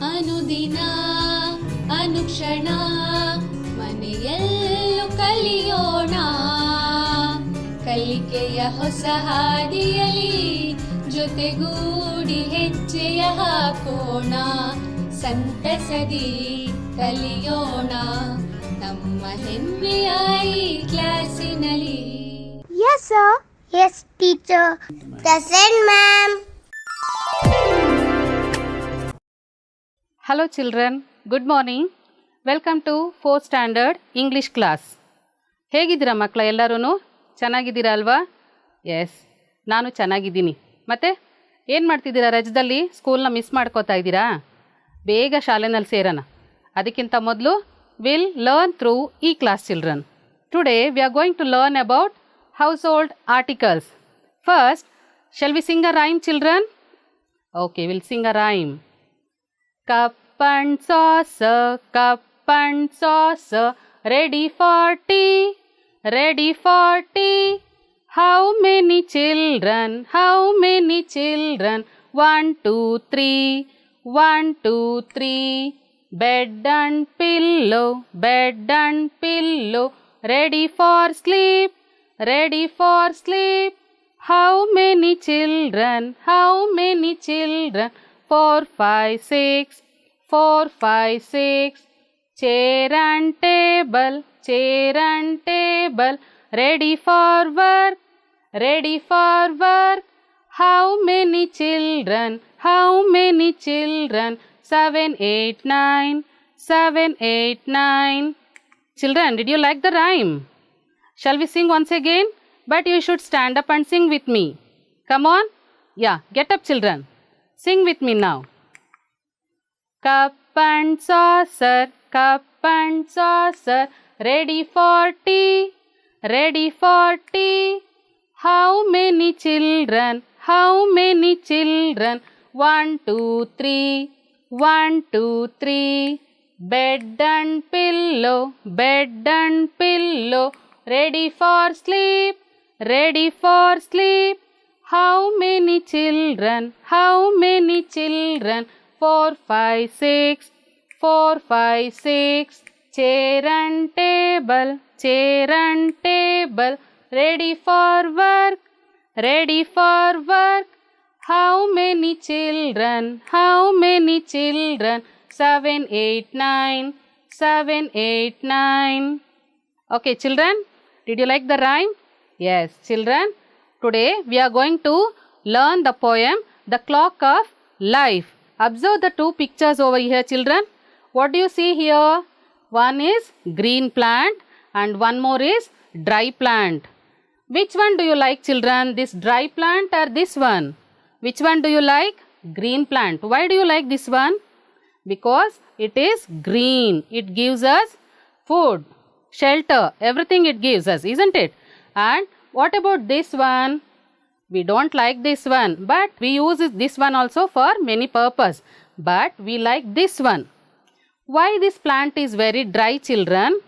ಅನುದಿನ ಅನುಕ್ಷಣ ಮನೆಯಲ್ಲೂ ಕಲಿಯೋಣ. ಕಲಿಕೆಯ ಹೊಸ ಹಾದಿಯಲಿ ಜೊತೆಗೂಡಿ ಹೆಜ್ಜೆಯ ಹಾಕೋಣ. ಸಂತಸದಿ ಕಲಿಯೋಣ ನಮ್ಮ ಹೆಮ್ಮೆಯ ಈ ಕ್ಲಾಸಿನಲ್ಲಿ. Yes, sir. Yes, teacher. Present, ma'am. Hello children, good morning. Welcome to 4th standard English class. ಹೇಗಿದ್ದೀರಾ ಮಕ್ಕಳ ಎಲ್ಲರೂ? ಚೆನ್ನಾಗಿದ್ದೀರಾ ಅಲ್ವಾ? ಎಸ್, ನಾನು ಚೆನ್ನಾಗಿದ್ದೀನಿ. ಮತ್ತು ಏನು ಮಾಡ್ತಿದ್ದೀರಾ ರಜದಲ್ಲಿ? ಸ್ಕೂಲ್ನ ಮಿಸ್ ಮಾಡ್ಕೋತಾ ಇದ್ದೀರಾ? ಬೇಗ ಶಾಲೆನಲ್ಲಿ ಸೇರೋಣ. ಅದಕ್ಕಿಂತ ಮೊದಲು ವಿಲ್ ಲರ್ನ್ ಥ್ರೂ ಈ class children. Today we are going to learn about household articles. First, shall we sing a rhyme, children? Okay, we'll sing a rhyme. Cup and saucer, ready for tea, ready for tea. How many children? 1, 2, 3, 1, 2, 3. Bed and pillow, ready for sleep, ready for sleep. How many children? 4, 5, 6. Chair and table, ready for work, How many children? 7, 8, 9. Children, did you like the rhyme? Shall we sing once again? But you should stand up and sing with me. Come on. Yeah, get up children. Sing with me now. Cup and saucer, ready for tea, How many children? 1, 2, 3. Bed and pillow, ready for sleep, How many children? 4, 5, 6. Chair and table, ready for work, How many children? 7, 8, 9. Okay children, did you like the rhyme? Yes children, today we are going to learn the poem The Clock of Life. Observe the two pictures over here children. What do you see here? One is green plant and one more is dry plant. Which one do you like children? This dry plant or this one? Which one do you like? Green plant. Why do you like this one? Because it is green. It gives us food, shelter, everything it gives us, isn't it? And what about this one? We don't like this one, but we use this one also for many purpose. But we like this one. Why this plant is very dry children?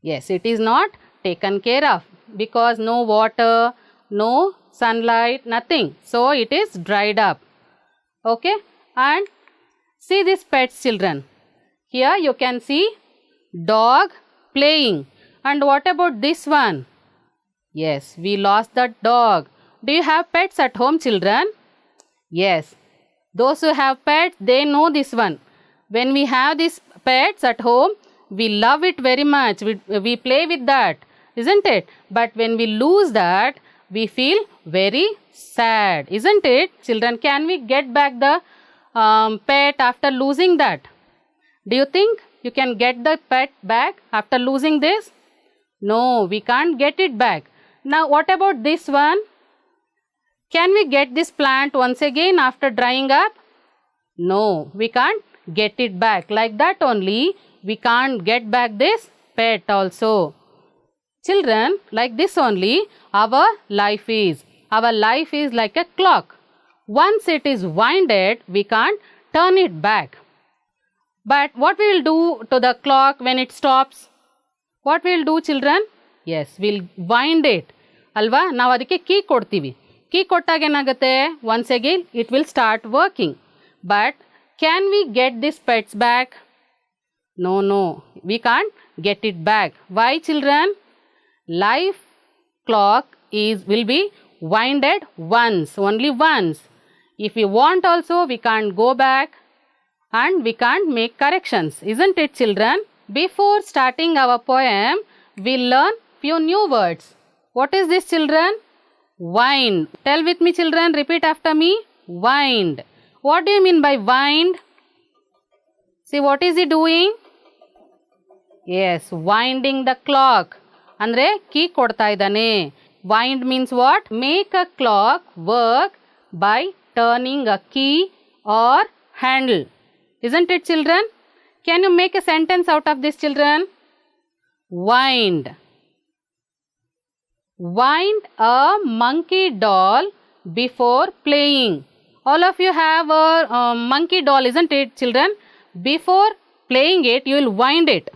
Yes, it is not taken care of because no water, no sunlight, nothing. So it is dried up. Okay, and see these pets children. Here you can see dog playing. And what about this one? Yes, we lost that dog. Do you have pets at home children? Yes, those who have pets, they know this one. When we have these pets at home, we love it very much. We play with that, isn't it? But when we lose that, we feel very sad, isn't it? Children, can we get back the pet after losing that? Do you think you can get the pet back after losing this? No, we can't get it back. Now what about this one? Can we get this plant once again after drying up? No, we can't get it back. Like that only, we can't get back this pet also. Children, like this only, our life is. Our life is like a clock. Once it is winded, we can't turn it back. But what we will do to the clock when it stops? What we will do children? Yes, we'll wind it. Alva, ನಾವು ಅದಕ್ಕೆ key ಕೊಡ್ತೀವಿ. Key ಕೊಟ್ಟಾಗ ಏನಾಗುತ್ತೆ? Once again, it will start working. But Can we get these pets back? No, we can't get it back. Why, children? Life clock will be winded once, only once. If we want also, we can't go back and we can't make corrections. Isn't it, children? Before starting our poem, we'll learn few new words. What is this, children? Wind. Tell with me, children. Repeat after me. Wind. What do you mean by wind? See, what is he doing? Yes, winding the clock. Andre key kodta idane. Wind means what? Make a clock work by turning a key or handle. Isn't it, children? Can you make a sentence out of this, children? Wind. Wind a monkey doll before playing. All of you have a monkey doll, isn't it, children? Before playing it, you will wind it.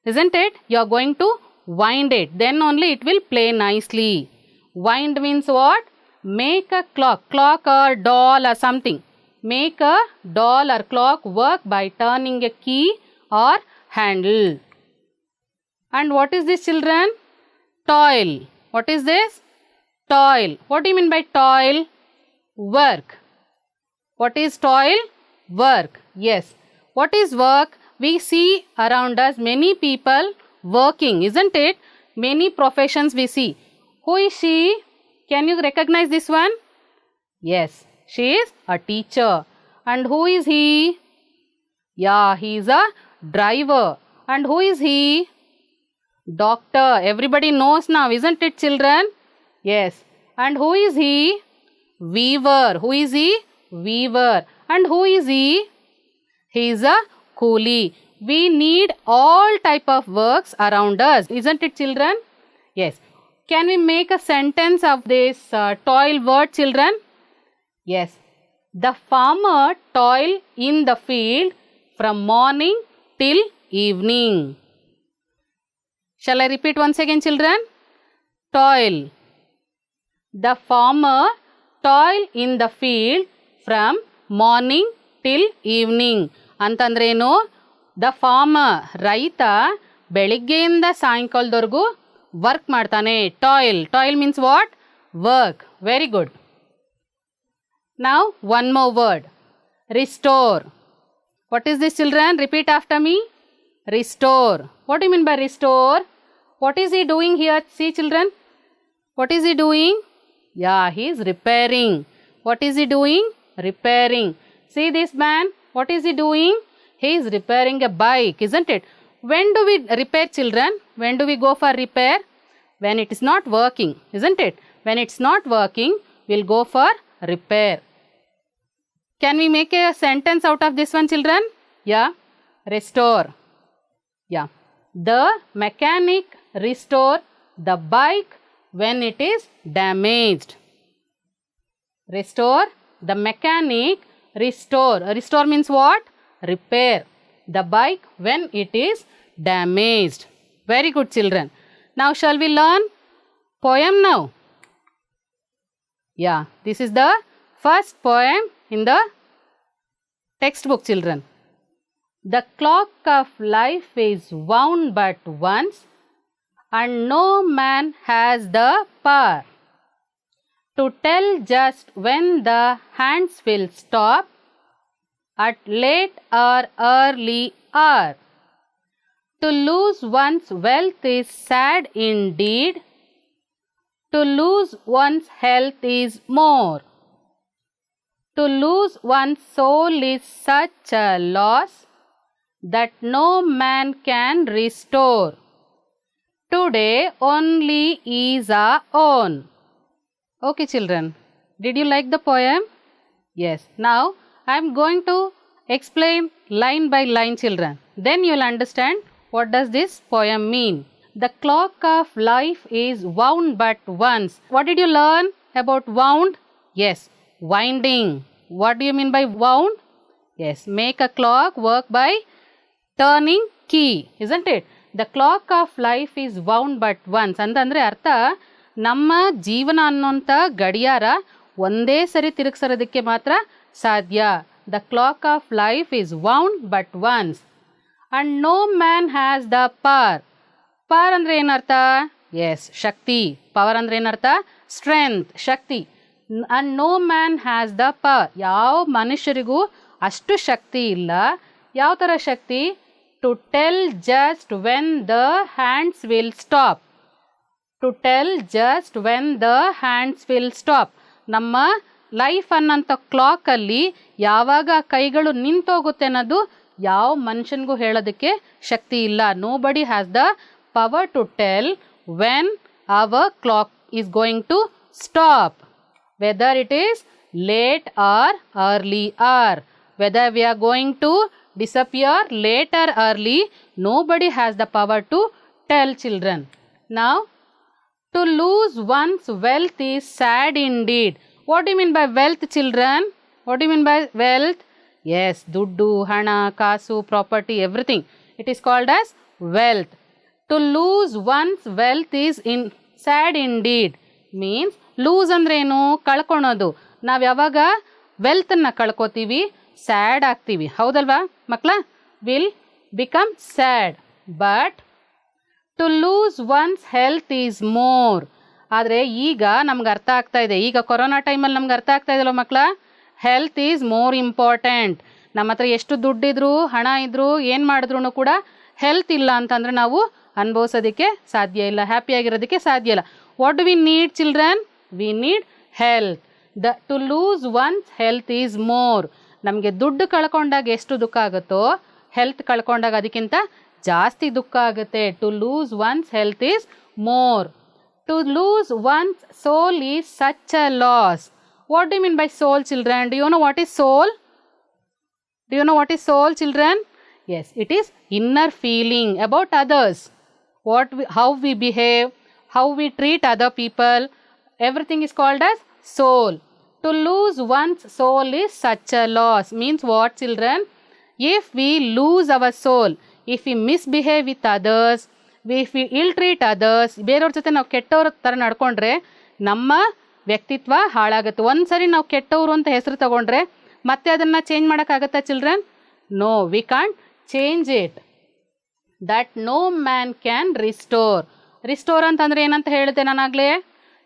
Isn't it? You are going to wind it. Then only it will play nicely. Wind means what? Make a clock. Clock or doll or something. Make a doll or clock work by turning a key or handle. And what is this, children? Toil. What is this? Toil. What do you mean by toil? Work. What is toil? Work. Yes. What is work? We see around us many people working, isn't it? Many professions we see. Who is she? Can you recognize this one? Yes, she is a teacher. And who is he? Yeah, he is a driver. And who is he? Doctor. Everybody knows now, isn't it, children? Yes. And who is he? Weaver. Who is he? Weaver. And who is he? He is a coolie. We need all type of works around us, isn't it, children? Yes. Can we make a sentence of this toil word, children? Yes. The farmer toil in the field from morning till evening. Shall I repeat once again, children? Toil. The farmer toil in the field from morning till evening. ಅಂತಂದ್ರೇನು? The farmer, ರೈತ ಬೆಳಿಗ್ಗೆಯಿಂದ ಸಾಯಂಕಾಲದವರೆಗೂ work ಮಾಡ್ತಾನೆ. Toil. Toil means what? Work. Very good. Now one more word. Restore. What is this, children? Repeat after me. Restore. What do you mean by restore? What is he doing here? See, children. What is he doing? Yeah, he is repairing. What is he doing? Repairing. See this man. What is he doing? He is repairing a bike, isn't it? When do we repair, children? When do we go for repair? When it is not working, isn't it? When it's not working, we'll go for repair. Can we make a sentence out of this one, children? Yeah. Restore. Yeah. The mechanic restore the bike when it is damaged. Restore. The mechanic restore. Restore means what? Repair the bike when it is damaged. Very good, children. Now shall we learn poem now? Yeah, this is the first poem in the textbook, children. The clock of life is wound but once, and no man has the power to tell just when the hands will stop at late or early hour. To lose one's wealth is sad indeed. To lose one's health is more. To lose one's soul is such a loss that no man can restore. Today only is our own. Okay, children. Did you like the poem? Yes. Now I am going to explain line by line, children. Then you will understand what does this poem mean. The clock of life is wound but once. What did you learn about wound? Yes, winding. What do you mean by wound? Yes, make a clock work by turning key, isn't it? The clock of life is wound but once. ಅಂತಂದರೆ ಅರ್ಥ, ನಮ್ಮ ಜೀವನ ಅನ್ನೋಂಥ ಗಡಿಯಾರ ಒಂದೇ ಸರಿ ತಿರುಗಿಸೋದಕ್ಕೆ ಮಾತ್ರ ಸಾಧ್ಯ. the clock of life is wound but once, and no man has the power. Power ಅಂದರೆ ಏನರ್ಥ? ಎಸ್, ಶಕ್ತಿ. ಪವರ್ ಅಂದರೆ ಏನರ್ಥ? Strength, Shakti. and no man has the power. ಯಾವ ಮನುಷ್ಯರಿಗೂ ಅಷ್ಟು ಶಕ್ತಿ ಇಲ್ಲ. ಯಾವ ಥರ ಶಕ್ತಿ? to tell just when the hands will stop. to tell just when the hands will stop. ನಮ್ಮ ಲೈಫ್ ಅನ್ನೋಂಥ ಕ್ಲಾಕಲ್ಲಿ ಯಾವಾಗ ಕೈಗಳು ನಿಂತೋಗುತ್ತೆ ಅನ್ನೋದು ಯಾವ ಮನುಷ್ಯನಿಗೂ ಹೇಳೋದಕ್ಕೆ ಶಕ್ತಿ ಇಲ್ಲ. nobody has the power to tell when our clock is going to stop, whether it is late or early hour, whether we are going to disappear late or early, nobody has the power to tell, children. Now, to lose one's wealth is sad indeed. What do you mean by wealth, children? What do you mean by wealth? Yes, duddu, hana, kasu, property, everything. It is called as wealth. To lose one's wealth is sad indeed. Means lose ಅಂದ್ರೆ ಏನು? ಕಳ್ಕೊಳೋದು. ನಾವು ಯಾವಾಗ ವೆಲ್ತನ್ನು ಕಳ್ಕೊತೀವಿ, sad ಆಗ್ತೀವಿ. ಹೌದಲ್ವಾ ಮಕ್ಕಳ? Will become sad. But to lose one's health is more. ಆದರೆ ಈಗ ನಮ್ಗೆ ಅರ್ಥ ಆಗ್ತಾ ಇದೆ. ಈಗ ಕೊರೋನಾ ಟೈಮಲ್ಲಿ ನಮ್ಗೆ ಅರ್ಥ ಆಗ್ತಾ ಇದೆಯಲ್ಲ ಮಕ್ಕಳ, ಹೆಲ್ತ್ ಈಸ್ ಮೋರ್ ಇಂಪಾರ್ಟೆಂಟ್. ನಮ್ಮ ಹತ್ರ ಎಷ್ಟು ದುಡ್ಡಿದ್ರು, ಹಣ ಇದ್ದರೂ, ಏನು ಮಾಡಿದ್ರು ಕೂಡ ಹೆಲ್ತ್ ಇಲ್ಲ ಅಂತಂದರೆ ನಾವು ಅನುಭವಿಸೋದಕ್ಕೆ ಸಾಧ್ಯ ಇಲ್ಲ, ಹ್ಯಾಪಿಯಾಗಿರೋದಕ್ಕೆ ಸಾಧ್ಯ ಇಲ್ಲ. What do we need, children? We need health. To lose one's health is more. ನಮಗೆ ದುಡ್ಡು ಕಳ್ಕೊಂಡಾಗ ಎಷ್ಟು ದುಃಖ ಆಗುತ್ತೋ, ಹೆಲ್ತ್ ಕಳ್ಕೊಂಡಾಗ ಅದಕ್ಕಿಂತ ಜಾಸ್ತಿ ದುಃಖ ಆಗುತ್ತೆ. To lose one's health is more. To lose one's soul is such a loss. What do you mean by soul, children? Do you know what is soul? Do you know what is soul, children? Yes, it is inner feeling about others. How we behave, how we treat other people, everything is called as soul. To lose one's soul is such a loss. Means what, children? If we lose our soul, if we misbehave with others, if we ill treat others, ಬೇರೆಯವ್ರ ಜೊತೆ ನಾವು ಕೆಟ್ಟವ್ರ ಥರ ನಡ್ಕೊಂಡ್ರೆ ನಮ್ಮ ವ್ಯಕ್ತಿತ್ವ ಹಾಳಾಗುತ್ತೆ. ಒಂದ್ಸರಿ ನಾವು ಕೆಟ್ಟವರು ಅಂತ ಹೆಸರು ತಗೊಂಡ್ರೆ ಮತ್ತೆ ಅದನ್ನು ಚೇಂಜ್ ಮಾಡೋಕ್ಕಾಗತ್ತಾ, children? No, we can't change it. That no man can restore. Restore ಅಂತಂದರೆ ಏನಂತ ಹೇಳಿದೆ ನಾನಾಗಲೇ?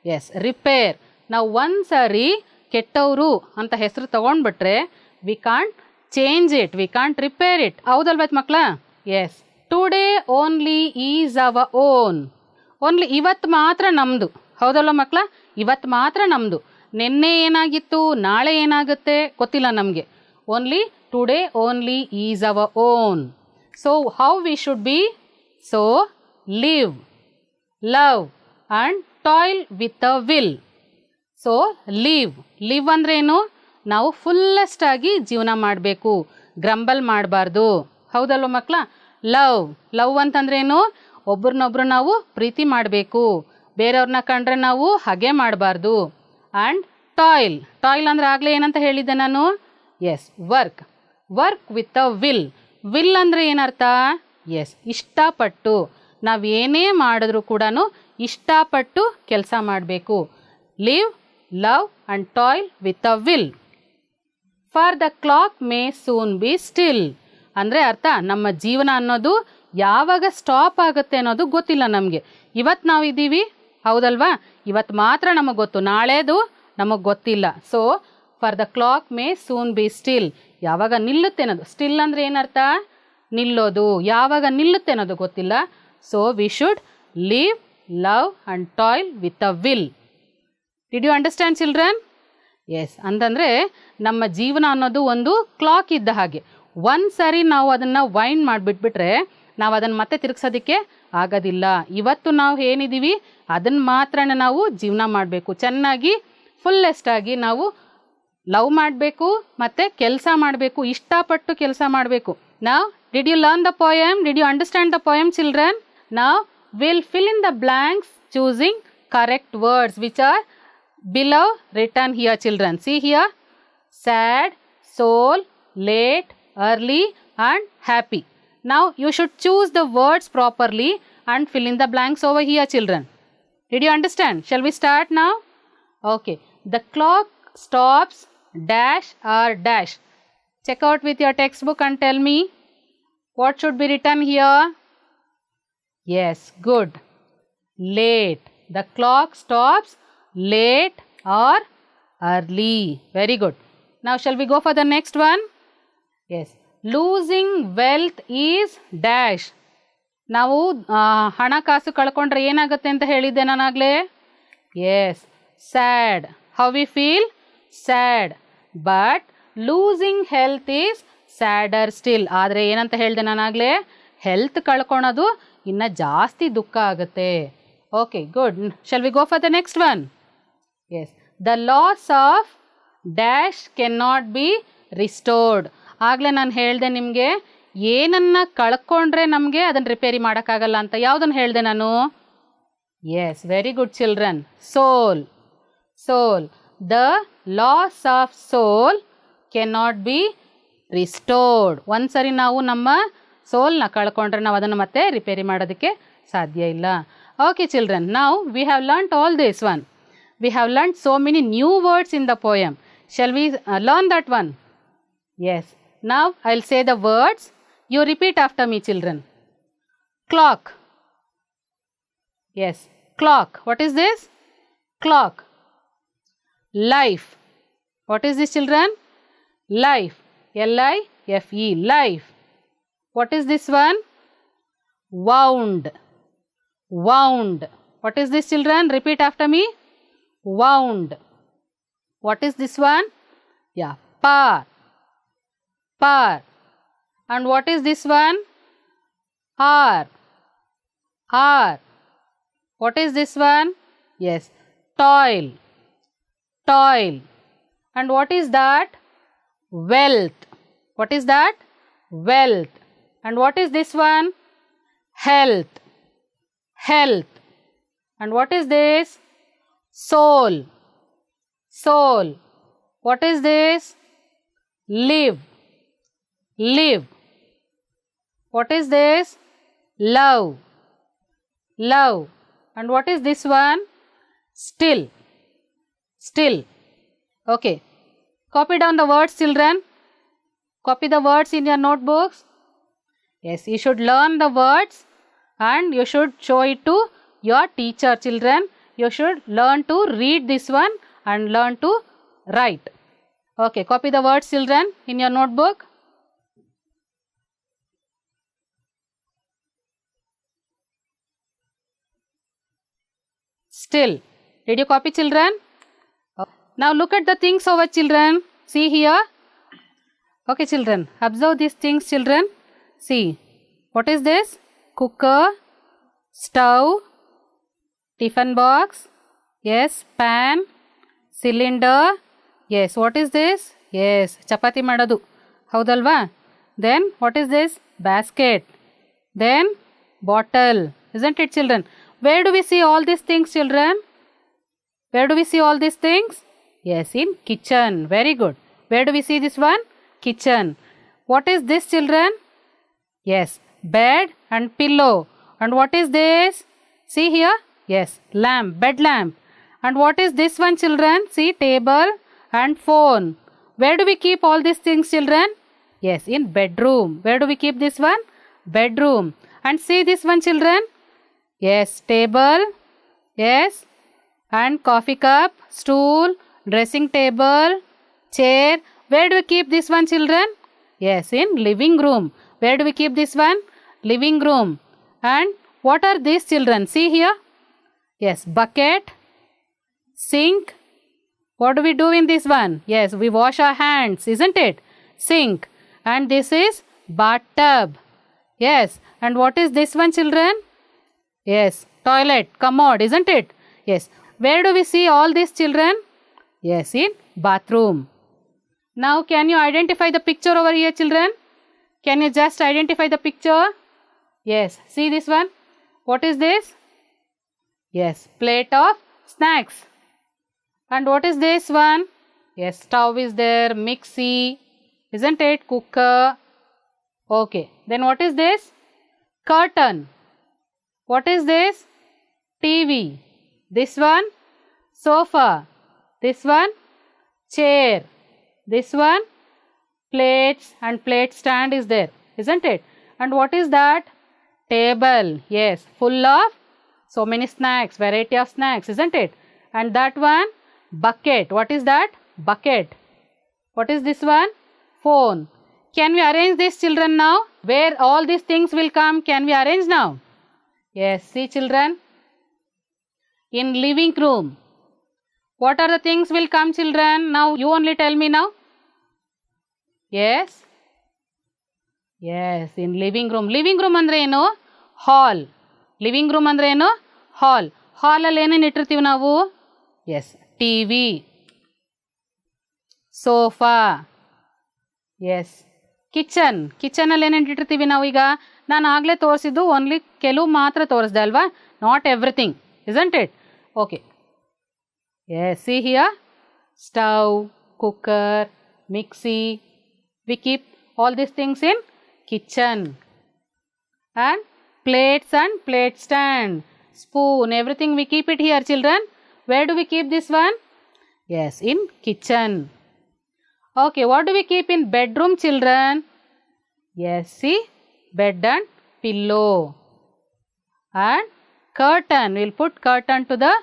S, repair. ನಾವು ಒಂದ್ಸರಿ ಕೆಟ್ಟವರು ಅಂತ ಹೆಸರು ತಗೊಂಡ್ಬಿಟ್ರೆ we can't change it, we can't repair it. ಹೌದಲ್ವ ಮಕ್ಕಳ? Yes. Today only is our own. Only ಇವತ್ತು ಮಾತ್ರ ನಮ್ಮದು. ಹೌದಲ್ವ ಮಕ್ಕಳ? ಇವತ್ತು ಮಾತ್ರ ನಮ್ಮದು. ನಿನ್ನೆ ಏನಾಗಿತ್ತು, ನಾಳೆ ಏನಾಗುತ್ತೆ ಗೊತ್ತಿಲ್ಲ ನಮಗೆ. Only today only is our own. So how we should be? So live, love and toil with a will. So live ಅಂದ್ರೆ ಏನು? ನಾವು ಫುಲ್ಲೆಸ್ಟ್ ಆಗಿ ಜೀವನ ಮಾಡಬೇಕು, ಗ್ರಂಬಲ್ ಮಾಡಬಾರ್ದು. ಹೌದಲ್ವ ಮಕ್ಕಳ? ಲವ್ ಅಂತಂದ್ರೆ ಏನು? ಒಬ್ರನ್ನೊಬ್ರು ನಾವು ಪ್ರೀತಿ ಮಾಡಬೇಕು, ಬೇರೆಯವ್ರನ್ನ ಕಂಡ್ರೆ ನಾವು ಹಾಗೆ ಮಾಡಬಾರ್ದು. ಆ್ಯಂಡ್ ಟಾಯ್ಲ್ ಅಂದರೆ ಆಗಲೇ ಏನಂತ ಹೇಳಿದ್ದೆ ನಾನು? Yes, work with a will ಅಂದರೆ ಏನರ್ಥ? ಎಸ್, ಇಷ್ಟಪಟ್ಟು. ನಾವೇನೇ ಮಾಡಿದ್ರೂ ಕೂಡ ಇಷ್ಟಪಟ್ಟು ಕೆಲಸ ಮಾಡಬೇಕು. Live, love and toil with a will. For the clock may soon be still ಅಂದರೆ ಅರ್ಥ, ನಮ್ಮ ಜೀವನ ಅನ್ನೋದು ಯಾವಾಗ ಸ್ಟಾಪ್ ಆಗುತ್ತೆ ಅನ್ನೋದು ಗೊತ್ತಿಲ್ಲ ನಮಗೆ. ಇವತ್ತು ನಾವು ಇದ್ದೀವಿ, ಹೌದಲ್ವಾ? ಇವತ್ತು ಮಾತ್ರ ನಮಗೆ ಗೊತ್ತು, ನಾಳೆದು ನಮಗೆ ಗೊತ್ತಿಲ್ಲ. So for the clock may soon be still, ಯಾವಾಗ ನಿಲ್ಲುತ್ತೆ ಅನ್ನೋದು. ಸ್ಟಿಲ್ ಅಂದರೆ ಏನರ್ಥ? ನಿಲ್ಲೋದು. ಯಾವಾಗ ನಿಲ್ಲುತ್ತೆ ಅನ್ನೋದು ಗೊತ್ತಿಲ್ಲ. So we should live, love and toil with a will. Did you understand, children? Yes. ಅಂತಂದರೆ ನಮ್ಮ ಜೀವನ ಅನ್ನೋದು ಒಂದು ಕ್ಲಾಕ್ ಇದ್ದ ಹಾಗೆ. ಒಂದು ಸಾರಿ ನಾವು ಅದನ್ನು ವೈಂಡ್ ಮಾಡಿಬಿಟ್ಬಿಟ್ರೆ ನಾವು ಅದನ್ನು ಮತ್ತೆ ತಿರುಗಿಸೋದಕ್ಕೆ ಆಗೋದಿಲ್ಲ. ಇವತ್ತು ನಾವು ಏನಿದ್ದೀವಿ ಅದನ್ನು ಮಾತ್ರ ನಾವು ಜೀವನ ಮಾಡಬೇಕು. ಚೆನ್ನಾಗಿ ಫುಲ್ಲೆಸ್ಟಾಗಿ ನಾವು ಲವ್ ಮಾಡಬೇಕು ಮತ್ತು ಕೆಲಸ ಮಾಡಬೇಕು, ಇಷ್ಟಪಟ್ಟು ಕೆಲಸ ಮಾಡಬೇಕು. ನಾವು did you learn the poem? Did you understand the poem, children? ನಾವು will fill in the blanks choosing correct words which are below written here, children. See here: sad, soul, late, early and happy. Now you should choose the words properly and fill in the blanks over here, children. Did you understand? Shall we start now? Okay. The clock stops dash or dash. Check out with your textbook and tell me what should be written here. Yes, good. Late. The clock stops late or early. Very good. Now shall we go for the next one? Yes. Losing wealth is dash. ನಾವು ಹಣಕಾಸು ಕಳ್ಕೊಂಡ್ರೆ ಏನಾಗುತ್ತೆ ಅಂತ ಹೇಳಿದ್ದೆ ನಾನಾಗಲೇ. Yes, sad. How we feel? Sad. But losing health is sadder still. ಆದರೆ ಏನಂತ ಹೇಳಿದೆ ನಾನಾಗಲೇ, ಹೆಲ್ತ್ ಕಳ್ಕೊಳೋದು ಇನ್ನು ಜಾಸ್ತಿ ದುಃಖ ಆಗುತ್ತೆ. Okay, good. Shall we go for the next one? Yes, the loss of dash can not be restored. ಆಗಲೇ ನಾನು ಹೇಳಿದೆ ನಿಮಗೆ, ಏನನ್ನು ಕಳ್ಕೊಂಡ್ರೆ ನಮಗೆ ಅದನ್ನು ರಿಪೇರಿ ಮಾಡೋಕ್ಕಾಗಲ್ಲ ಅಂತ. ಯಾವುದನ್ನು ಹೇಳಿದೆ ನಾನು? Yes, very good children. Soul. Soul. The loss of soul can not be restored. ಒಂದು ಸರಿ ನಾವು ನಮ್ಮ ಸೋಲ್ನ ಕಳ್ಕೊಂಡ್ರೆ ನಾವು ಅದನ್ನು ಮತ್ತೆ ರಿಪೇರಿ ಮಾಡೋದಕ್ಕೆ ಸಾಧ್ಯ ಇಲ್ಲ. ಓಕೆ ಚಿಲ್ಡ್ರನ್, ನಾವು we have learned all this one. We have learned so many new words in the poem. Shall we learn that one? Yes. Now I'll say the words. You repeat after me, children. Clock. Yes. Clock. What is this? Clock. Life. What is this, children? Life. L-I-F-E. Life. What is this one? Wound. Wound. What is this, children? Repeat after me. Wound. What is this one? Yeah. Par. Par. And what is this one? Hour. Hour. What is this one? Yes, toil. Toil. And what is that? Wealth. What is that? Wealth. And what is this one? Health. Health. And what is this? Soul. Soul. What is this? Live. Live. What is this? Love. Love. And what is this one? Still. Still. Okay. Copy down the words, children. Copy the words in your notebooks. Yes, you should learn the words and you should show it to your teacher, children. You should learn to read this one and learn to write. Okay, copy the words, children, in your notebook. Still. Did you copy, children? Now look at the things over, children. See here. Okay, children. Observe these things, children. See. What is this? Cooker, stove, tiffin box. Yes, pan, cylinder. Yes, what is this? Yes, chapati madadu. Haudalva? Then what is this? Basket. Then bottle. Isn't it, children? Where do we see all these things, children? Where do we see all these things? Yes, in kitchen. Very good. Where do we see this one? Kitchen. What is this, children? Yes, bed and pillow. And what is this? See here. Yes, lamp, bed lamp. And what is this one, children? See, table and phone. Where do we keep all these things, children? Yes, in bedroom. Where do we keep this one? Bedroom. And see this one, children? Yes, table. Yes. And coffee cup, stool, dressing table, chair. Where do we keep this one, children? Yes, in living room. Where do we keep this one? Living room. And what are these, children? See here. Yes, bucket, sink. What do we do in this one? Yes, we wash our hands, isn't it? Sink. And this is bathtub. Yes. And what is this one, children? Yes, toilet, commode, isn't it? Yes. Where do we see all these, children? Yes, in bathroom. Now, can you identify the picture over here, children? Can you just identify the picture? Yes. See this one? What is this? Yes, plate of snacks. And what is this one? Yes, stove is there, mixie, isn't it? Cooker. Okay. Then what is this? Curtain. What is this? TV. This one? Sofa. This one? Chair. This one? plates and plate stand is there, isn't it? And what is that? Table. Yes, full of so many snacks, variety of snacks, isn't it? And that one? Bucket. What is that? Bucket. What is this one? Phone. Can we arrange this, children, now? Where all these things will come? Can we arrange now? Yes, see, children. In living room. What are the things will come, children? Now you only tell me now. Yes. Yes, in living room. Living room andre eno? Hall. Living room andre eno? Hall. Hall alli enen ittirtivi navu? Yes, TV. Sofa. Yes. Kitchen ಕಿಚನಲ್ಲಿ ಏನೇನು ಇಟ್ಟಿರ್ತೀವಿ ನಾವೀಗ ನಾನು ಆಗಲೇ ತೋರಿಸಿದ್ದು only ಕೆಲವು ಮಾತ್ರ ತೋರಿಸ್ದೆ ಅಲ್ವಾ not everything isn't it okay yes see here stove cooker mixie we keep all these things in kitchen and plate stand spoon everything we keep it here children. Where do we keep this one? Yes, in kitchen. Okay, what do we keep in bedroom, children? Yes, see, bed and pillow. And curtain, we'll put curtain to the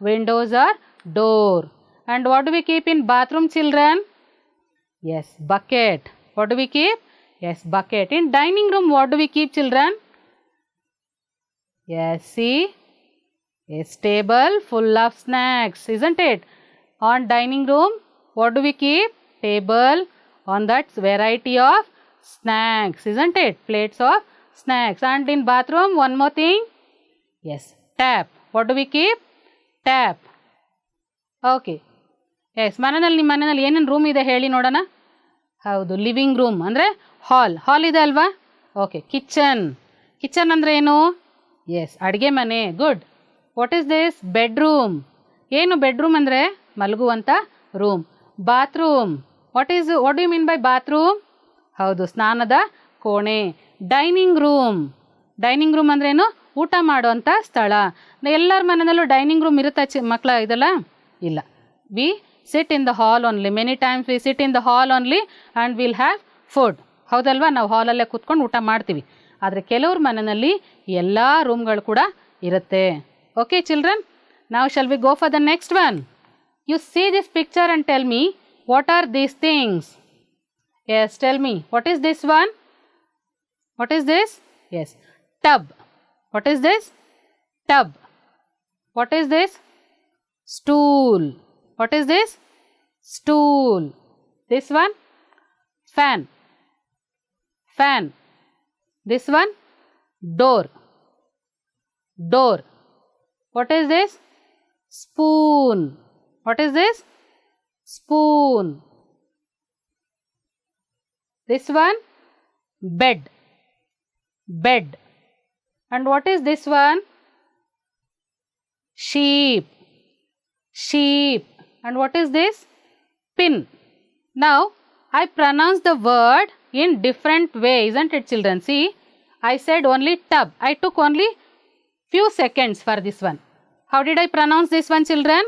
windows or door. And what do we keep in bathroom, children? Yes, bucket. What do we keep? Yes, bucket. In dining room, what do we keep, children? Yes, see, a table full of snacks, isn't it? On dining room, what do we keep? Table on that variety of snacks, isn't it? Plates of snacks. And in bathroom, one more thing. Yes, tap. What do we keep? Tap. Okay. Yes, ಮನೆಯಲ್ಲಿ ನಿಮ್ಮ ಮನೆಯಲ್ಲಿ ಏನೇನು room ಇದೆ ಹೇಳಿ ನೋಡೋಣ. ಹೌದು, living room ಅಂದರೆ ಹಾಲ್ ಇದೆ ಅಲ್ವಾ? ಓಕೆ, ಕಿಚನ್ ಅಂದರೆ ಏನು? ಎಸ್, ಅಡುಗೆ ಮನೆ. Good. What is this? Bedroom. ಏನು ಬೆಡ್ರೂಮ್ ಅಂದರೆ ಮಲಗುವಂಥ room. Bathroom. What do you mean by bathroom? ಹೌದು, ಸ್ನಾನದ ಕೋಣೆ. ಡೈನಿಂಗ್ ರೂಮ್ ಅಂದ್ರೇನು? ಊಟ ಮಾಡುವಂಥ ಸ್ಥಳ. ಎಲ್ಲರ ಮನೆಯಲ್ಲೂ ಡೈನಿಂಗ್ ರೂಮ್ ಇರುತ್ತಾ ಮಕ್ಕಳ? ಇದೆಲ್ಲ ಇಲ್ಲ. We sit in the hall only. Many times we sit in the hall only and will have food. ಹೌದಲ್ವಾ? ನಾವು ಹಾಲಲ್ಲೇ ಕೂತ್ಕೊಂಡು ಊಟ ಮಾಡ್ತೀವಿ. ಆದರೆ ಕೆಲವ್ರ ಮನೆಯಲ್ಲಿ ಎಲ್ಲ ರೂಮ್ಗಳು ಕೂಡ ಇರುತ್ತೆ. ಓಕೆ ಚಿಲ್ಡ್ರನ್, ನಾವು shall we go for the next one. U see this picture and tell me what are these things? Yes, tell me. What is this one? What is this? Yes, tub. What is this? Tub. What is this? Stool. What is this? Stool. This one? Fan. This one? Door. What is this? Spoon. What is this? Spoon. This one? Bed. And what is this one? Sheep. And what is this? Pin. Now I pronounce the word in different way, isn't it, children? See, I said only tub. I took only few seconds for this one. How did I pronounce this one, children?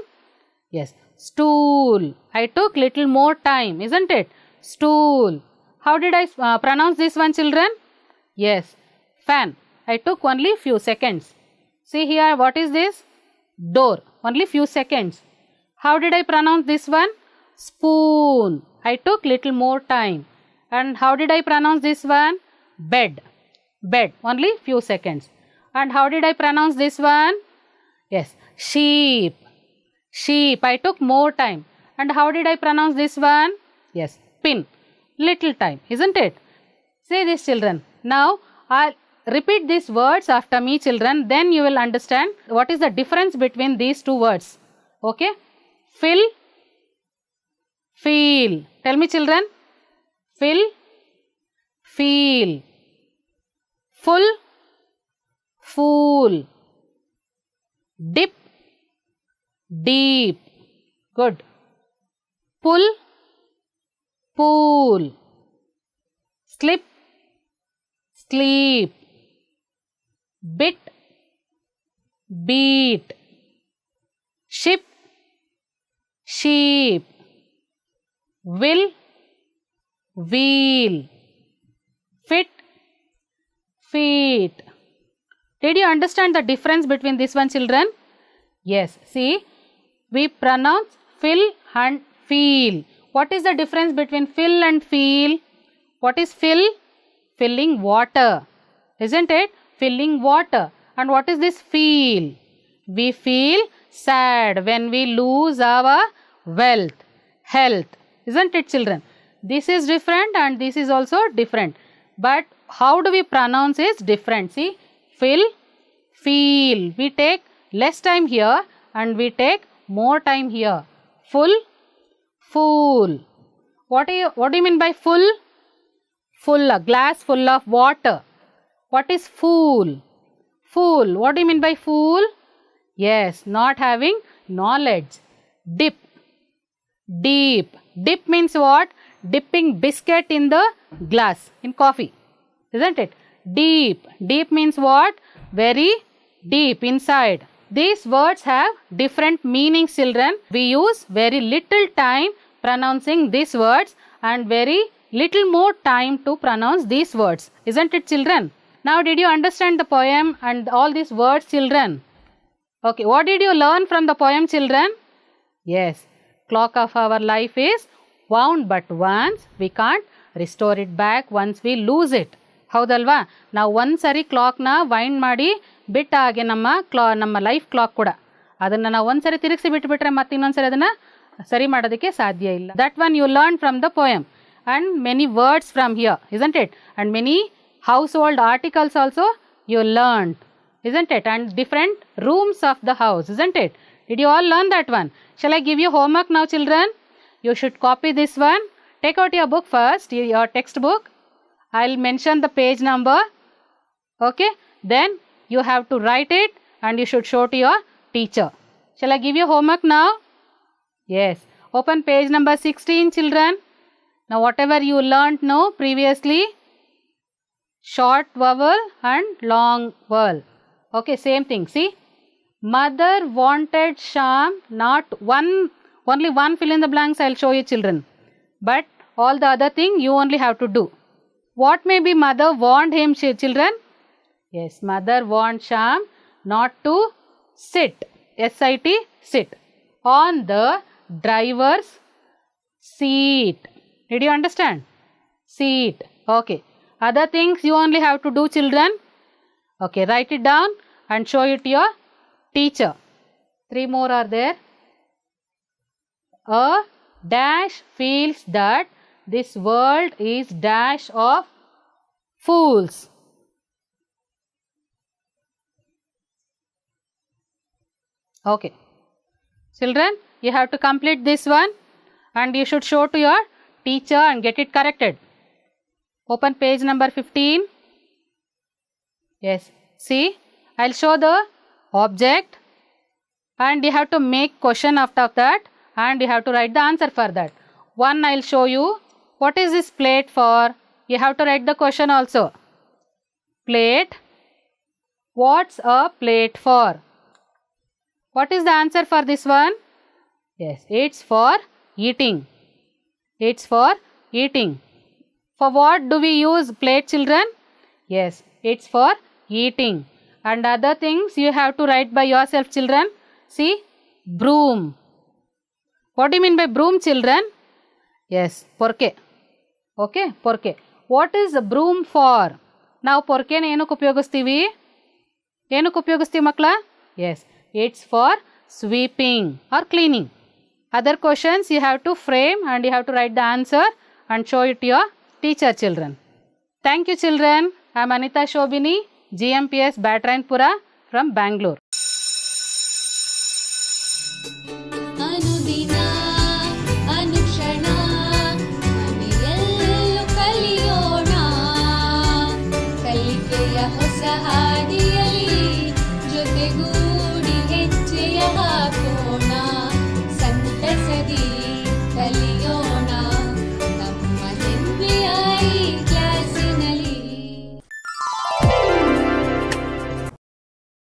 Yes, stool. I took little more time, isn't it? Stool. How did I pronounce this one, children? Yes, fan. I took only few seconds. See here, what is this? Door. Only few seconds. How did I pronounce this one? Spoon. I took little more time. And how did I pronounce this one? Bed. Only few seconds. And how did I pronounce this one? Yes, sheep. I took more time. And how did I pronounce this one? Yes, pin. Little time, isn't it? Say this, children. Now I'll repeat these words after me, children. Then you will understand what is the difference between these two words. Okay? Fill, feel. Tell me, children. Fill, feel. Full, fool. Dip, deep. Good. Pull, pool. Slip, sleep. Bit, beat. Ship, sheep. Will, wheel. Fit, feet. Did you understand the difference between this one, children? Yes, see, we pronounce fill and feel. What is the difference between fill and feel? What is fill? Filling water, isn't it? Filling water. And what is this feel? We feel sad when we lose our wealth, health, isn't it, children? This is different and this is also different. But how do we pronounce is different. See, fill, feel. We take less time here and we take more time here. Full, full. What do you mean by full? Full, a glass full of water. What is fool? Fool. What do you mean by fool? Yes, not having knowledge. Dip, deep. Dip means what? Dipping biscuit in the glass, in coffee, isn't it? Deep. Deep means what? Very deep, inside. These words have different meanings, children. We use very little time pronouncing these words and very little more time to pronounce these words, isn't it, children? Now, did you understand the poem and all these words, children? Okay, what did you learn from the poem, children? Yes, clock of our life is wound but once. We can't restore it back once we lose it. ಹೌದಲ್ವಾ? ನಾವು ಒಂದು ಸರಿ ಕ್ಲಾಕ್ನ wind ಮಾಡಿ ಬಿಟ್ಟ ಹಾಗೆ ನಮ್ಮ life clock ಕೂಡ ಅದನ್ನು ನಾವು ಒಂದು ಸರಿ ತಿರುಗಿಸಿ ಬಿಟ್ಟುಬಿಟ್ರೆ ಮತ್ತೆ ಇನ್ನೊಂದು ಸರಿ ಅದನ್ನು ಸರಿ ಮಾಡೋದಕ್ಕೆ ಸಾಧ್ಯ ಇಲ್ಲ. That one you learn from the poem and many words from here, isn't it? And many household articles also you learned, isn't it? And different rooms of the house, isn't it? Did you all learn that one? Shall I give you homework now, children? You should copy this one. Take out your book first, your textbook. I'll mention the page number. Okay? Then you have to write it and you should show to your teacher. Shall I give you homework now? Yes. Open page number 16, children. Now, whatever you learnt now previously, short vowel and long vowel. Okay, same thing. See, mother wanted Sham, not one, only one fill in the blanks I'll show you, children. But all the other thing you only have to do. What may be mother want him, children? Yes, mother want Sham not to sit, S-I-T, sit, on the driver's seat. Did you understand? Seat. Okay. Other things you only have to do, children. Okay, write it down and show it to your teacher. 3 more are there. A dash feels that this world is dash of fools. Okay. Children, you have to complete this one and you should show to your teacher and get it corrected. Open page number 15. Yes, see, I'll show the object and you have to make question after that and you have to write the answer for that. One I'll show you. What is this plate for? You have to write the question also. Plate. What's a plate for? What is the answer for this one? Yes, it's for eating. It's for eating. For what do we use plate, children? Yes, it's for eating. And other things you have to write by yourself, children. See, broom. What do you mean by broom, children? Yes, porke. Okay, porke. What is a broom for? Now, porke na ಏನಕ್ಕೆ ಉಪಯೋಗಿಸ್ತೀವಿ? ಏನಕ್ಕೆ ಉಪಯೋಗಿಸ್ತೀವಿ ಮಕ್ಕಳ? Yes, it's for sweeping or cleaning. Other questions you have to frame and you have to write the answer and show it to your teacher, children. Thank you, children. I am Anita Shobini, GMPS Batrainpura from Bangalore. Anudina